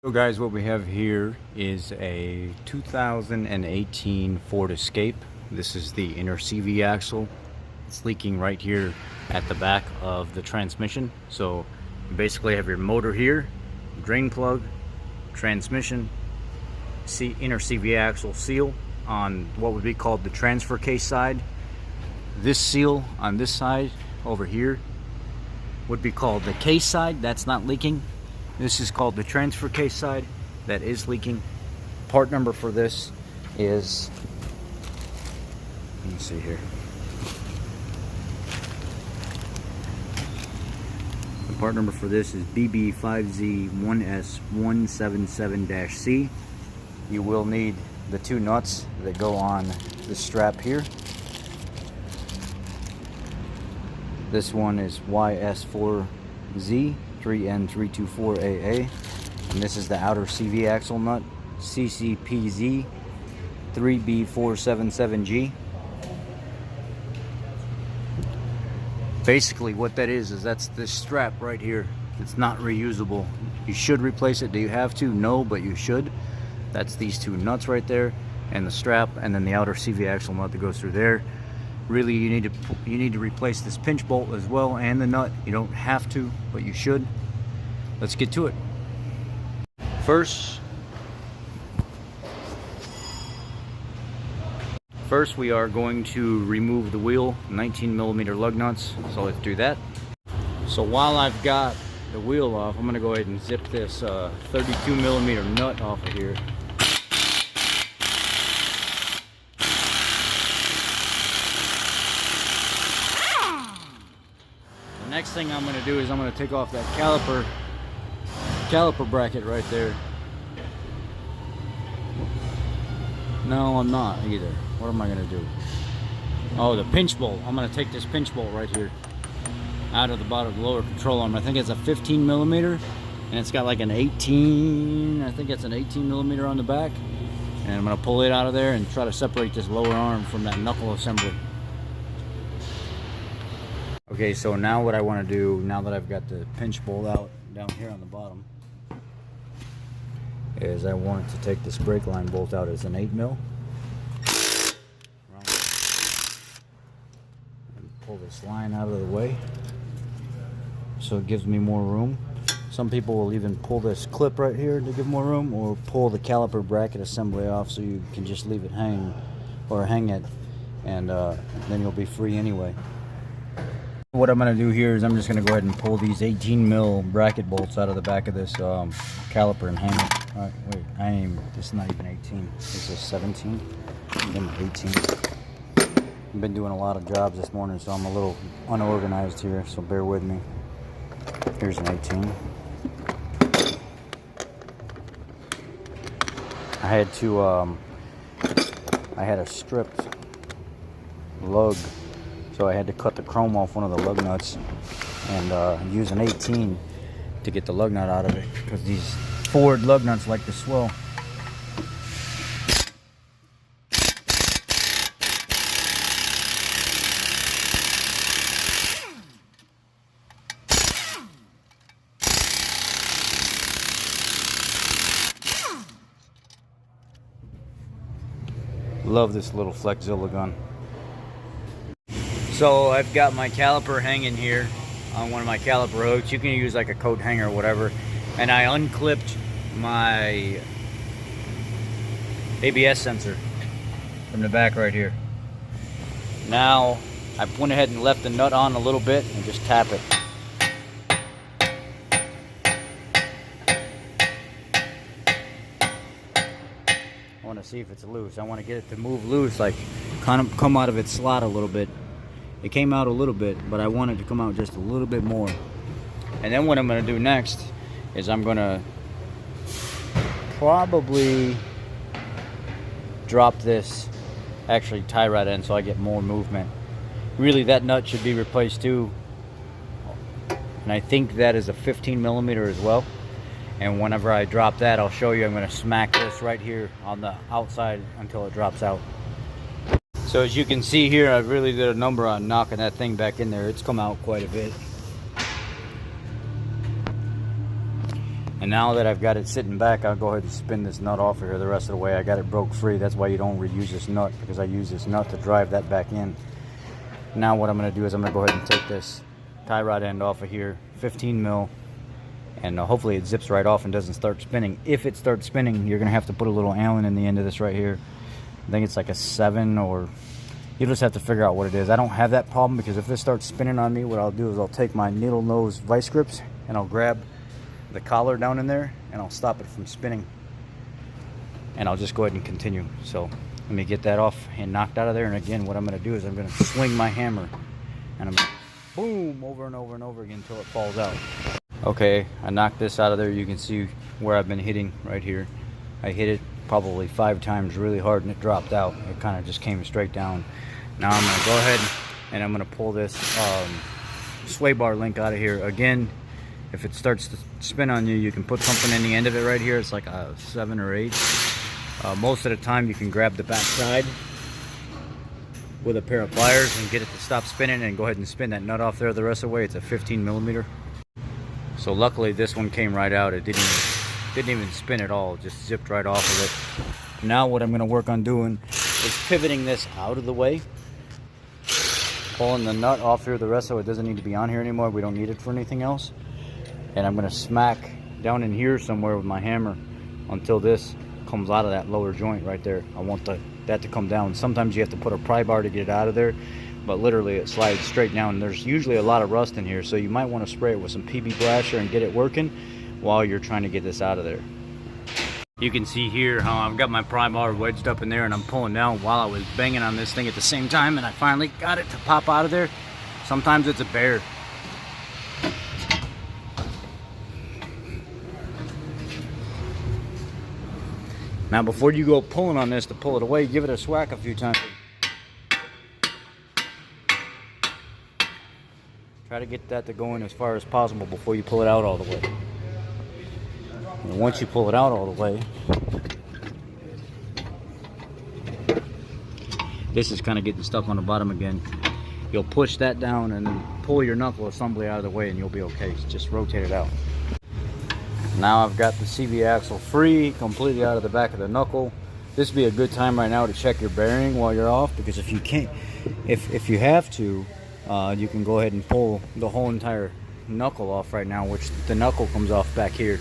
So guys, what we have here is a 2018 Ford Escape. This is the inner CV axle. It's leaking right here at the back of the transmission. So you basically have your motor here, drain plug, transmission, inner CV axle seal on what would be called the transfer case side. This seal on this side over here would be called the case side. That's not leaking. This is called the transfer case side. That is leaking. Part number for this is, let me see here. The part number for this is BB5Z1S177-C. You will need the two nuts that go on the strap here. This one is YS4Z 3N324AA, and this is the outer CV axle nut, CCPZ 3B477G. Basically what that is that's this strap right here. It's not reusable. You should replace it. Do you have to? No, but you should. That's these two nuts right there, and the strap, and then the outer CV axle nut that goes through there. Really, you need to replace this pinch bolt as well, and the nut. You don't have to, but you should. Let's get to it. First we are going to remove the wheel 19mm lug nuts. So let's do that. So while I've got the wheel off, I'm going to go ahead and zip this 32mm nut off of here. Next thing I'm going to do is I'm going to take off that caliper bracket right there. No, I'm not either. What am I going to do? Oh, the pinch bolt. I'm going to take this pinch bolt right here out of the bottom of the lower control arm. I think it's a 15mm, and it's got like an 18, I think it's an 18mm on the back. And I'm going to pull it out of there and try to separate this lower arm from that knuckle assembly. Okay, so now what I want to do, now that I've got the pinch bolt out down here on the bottom, is I want to take this brake line bolt out as an 8mm. And pull this line out of the way so it gives me more room. Some people will even pull this clip right here to give more room, or pull the caliper bracket assembly off so you can just leave it hang, or hang it, and then you'll be free anyway. What I'm going to do here is I'm just going to go ahead and pull these 18mm bracket bolts out of the back of this caliper and hang it. Alright, wait, this is not even 18. This is 17. I'm 18. I've been doing a lot of jobs this morning, so I'm a little unorganized here, so bear with me. Here's an 18. I had a stripped lug, so I had to cut the chrome off one of the lug nuts and use an 18 to get the lug nut out of it, because these Ford lug nuts like to swell. Love this little Flexzilla gun. So I've got my caliper hanging here on one of my caliper hooks. You can use like a coat hanger or whatever. And I unclipped my ABS sensor from the back right here. Now I went ahead and left the nut on a little bit and just tap it. I want to see if it's loose. I want to get it to move loose, like kind of come out of its slot a little bit. It came out a little bit, but I want it to come out just a little bit more. And then what I'm going to do next is I'm going to probably drop this, actually tie right in so I get more movement. Really, that nut should be replaced too. And I think that is a 15mm as well. And whenever I drop that, I'll show you. I'm going to smack this right here on the outside until it drops out. So as you can see here, I really did a number on knocking that thing back in there. It's come out quite a bit. And now that I've got it sitting back, I'll go ahead and spin this nut off of here the rest of the way. I got it broke free. That's why you don't reuse this nut, because I use this nut to drive that back in. Now what I'm going to do is I'm going to go ahead and take this tie rod end off of here, 15 mil, and hopefully it zips right off and doesn't start spinning. If it starts spinning, you're going to have to put a little Allen in the end of this right here. I think it's like a 7, or you'll just have to figure out what it is. I don't have that problem, because if this starts spinning on me, what I'll do is I'll take my needle nose vice grips and I'll grab the collar down in there and I'll stop it from spinning, and I'll just go ahead and continue. So let me get that off and knocked out of there. And again, what I'm going to do is I'm going to swing my hammer and I'm going to boom over and over and over again until it falls out. Okay, I knocked this out of there. You can see where I've been hitting right here. I hit it probably 5 times really hard and it dropped out. It kind of just came straight down. Now I'm going to go ahead and I'm going to pull this sway bar link out of here. Again, if it starts to spin on you, you can put something in the end of it right here. It's like a 7 or 8. Most of the time you can grab the back side with a pair of pliers and get it to stop spinning, and go ahead and spin that nut off there the rest of the way. It's a 15 millimeter. So luckily this one came right out. It didn't even spin at all. It just zipped right off of it. Now what I'm going to work on doing is pivoting this out of the way, pulling the nut off here the rest of it. Doesn't need to be on here anymore. We don't need it for anything else. And I'm going to smack down in here somewhere with my hammer until this comes out of that lower joint right there. I want that to come down. Sometimes you have to put a pry bar to get it out of there, but literally it slides straight down. There's usually a lot of rust in here, so you might want to spray it with some PB Blasher and get it working while you're trying to get this out of there. You can see here how I've got my pry bar wedged up in there and I'm pulling down while I was banging on this thing at the same time, and I finally got it to pop out of there. Sometimes it's a bear. Now before you go pulling on this to pull it away, give it a swack a few times. Try to get that to go in as far as possible before you pull it out all the way. And once you pull it out all the way, this is kind of getting stuck on the bottom again. You'll push that down and then pull your knuckle assembly out of the way and you'll be okay. Just rotate it out. Now I've got the CV axle free, completely out of the back of the knuckle. This would be a good time right now to check your bearing while you're off, because if you can't, if you have to, you can go ahead and pull the whole entire knuckle off right now, which the knuckle comes off back here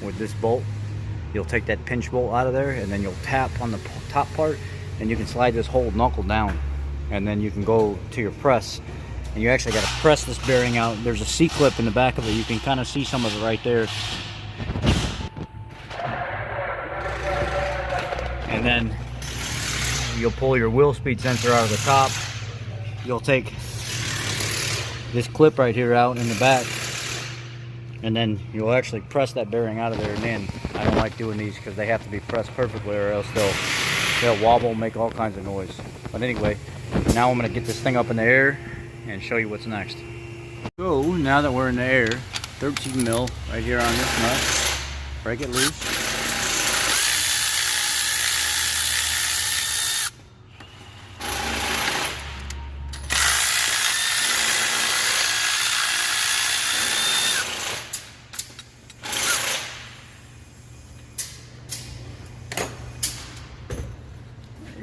with this bolt. You'll take that pinch bolt out of there and then you'll tap on the top part and you can slide this whole knuckle down, and then you can go to your press and you actually got to press this bearing out. There's a C-clip in the back of it. You can kind of see some of it right there. And then you'll pull your wheel speed sensor out of the top. You'll take this clip right here out in the back, and then you'll actually press that bearing out of there and in. I don't like doing these because they have to be pressed perfectly, or else they'll wobble, make all kinds of noise. But anyway, now I'm going to get this thing up in the air and show you what's next. So now that we're in the air, 13 mil right here on this nut. Break it loose.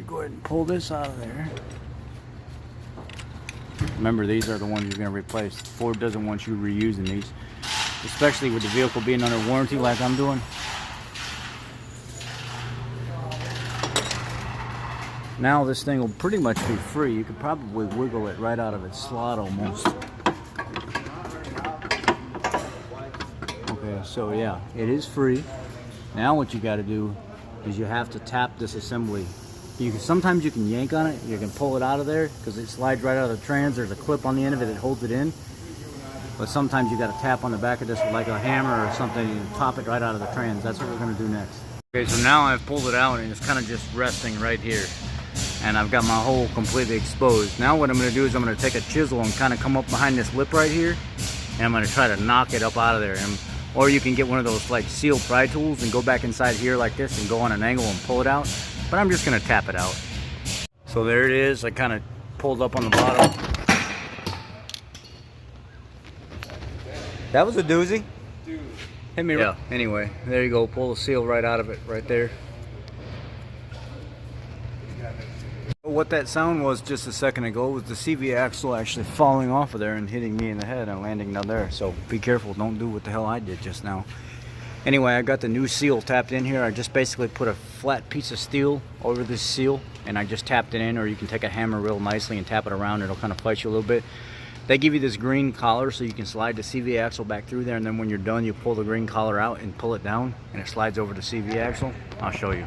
Go ahead and pull this out of there. Remember, these are the ones you're going to replace. Ford doesn't want you reusing these, especially with the vehicle being under warranty like I'm doing. Now this thing will pretty much be free. You could probably wiggle it right out of its slot almost. Okay, so yeah, it is free. Now what you got to do is you have to tap this assembly. Sometimes you can yank on it, you can pull it out of there because it slides right out of the trans. There's a clip on the end of it that holds it in. But sometimes you got to tap on the back of this with like a hammer or something and pop it right out of the trans. That's what we're going to do next. Okay, so now I've pulled it out and it's kind of just resting right here. And I've got my hole completely exposed. Now what I'm going to do is I'm going to take a chisel and kind of come up behind this lip right here. And I'm going to try to knock it up out of there. Or you can get one of those like seal pry tools and go back inside here like this and go on an angle and pull it out. But I'm just going to tap it out. So there it is. I kind of pulled up on the bottom. That was a doozy. Dude, Hit me. Yeah. Anyway, there you go. Pull the seal right out of it, right there. What that sound was just a second ago was the CV axle actually falling off of there and hitting me in the head and landing down there. So be careful. Don't do what the hell I did just now. Anyway, I got the new seal tapped in here. I just basically put a flat piece of steel over this seal and I just tapped it in, or you can take a hammer real nicely and tap it around. It'll kind of fight you a little bit. They give you this green collar so you can slide the CV axle back through there, and then when you're done you pull the green collar out and pull it down and it slides over the CV axle. I'll show you.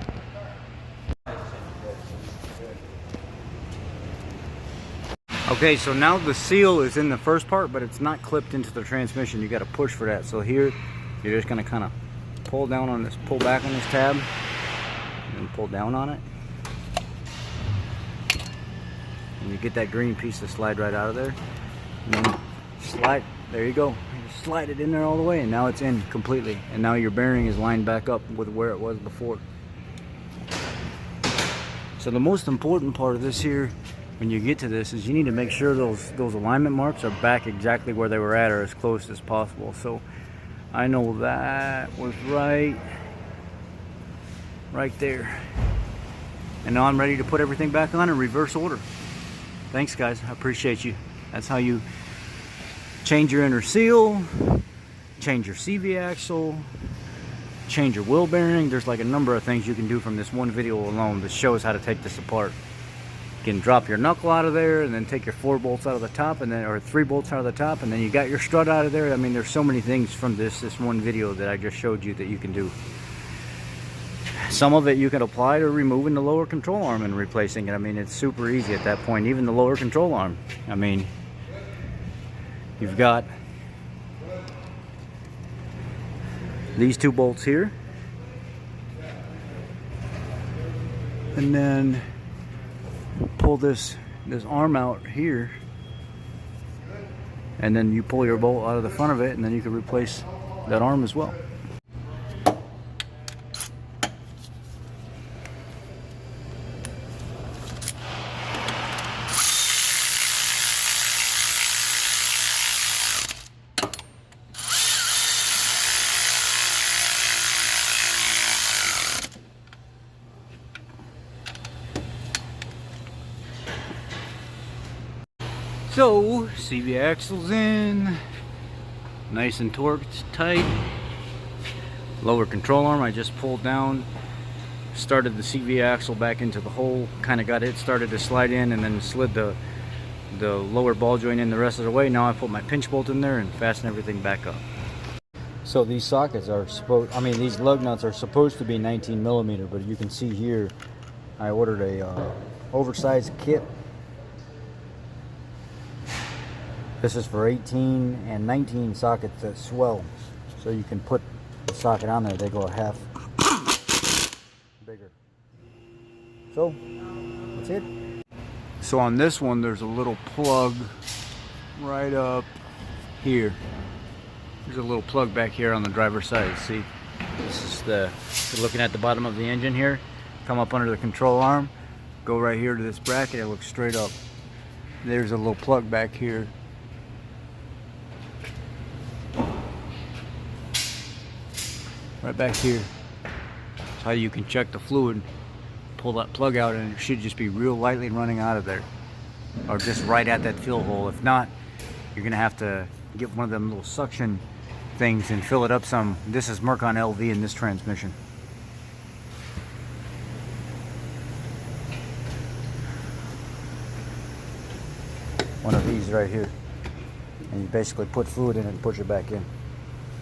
Okay, so now the seal is in the first part, but it's not clipped into the transmission. You got to push for that. So here you're just going to kind of pull down on this, pull back on this tab and pull down on it, and you get that green piece to slide right out of there. And then slide, there you go. You slide it in there all the way, and now it's in completely. And now your bearing is lined back up with where it was before. So the most important part of this here, when you get to this, is you need to make sure those alignment marks are back exactly where they were at, or as close as possible. So I know that was right there. And now I'm ready to put everything back on in reverse order. Thanks guys, I appreciate you. That's how you change your inner seal, change your CV axle, change your wheel bearing. There's like a number of things you can do from this one video alone that shows how to take this apart. You can drop your knuckle out of there and then take your 4 bolts out of the top, and then, or 3 bolts out of the top, and then you got your strut out of there. I mean, there's so many things from this one video that I just showed you that you can do. Some of it you can apply to removing the lower control arm and replacing it. I mean, it's super easy at that point. Even the lower control arm, I mean, you've got these 2 bolts here, and then pull this arm out here, and then you pull your bolt out of the front of it, and then you can replace that arm as well. So, CV axle's in, nice and torqued, tight. Lower control arm I just pulled down, started the CV axle back into the hole, kind of got it started to slide in, and then slid the lower ball joint in the rest of the way. Now I put my pinch bolt in there and fasten everything back up. So these sockets are these lug nuts are supposed to be 19mm, but you can see here I ordered a oversized kit. This is for 18 and 19 sockets that swell, so you can put the socket on there. They go a half bigger. So that's it. So on this one, there's a little plug right up here. There's a little plug back here on the driver's side. See, this is you're looking at the bottom of the engine here. Come up under the control arm, go right here to this bracket. It looks straight up. There's a little plug back here. Right back here. That's how you can check the fluid. Pull that plug out and it should just be real lightly running out of there, or just right at that fill hole. If not, you're gonna have to get one of them little suction things and fill it up some. This is Mercon LV in this transmission. One of these right here, and you basically put fluid in it and push it back in.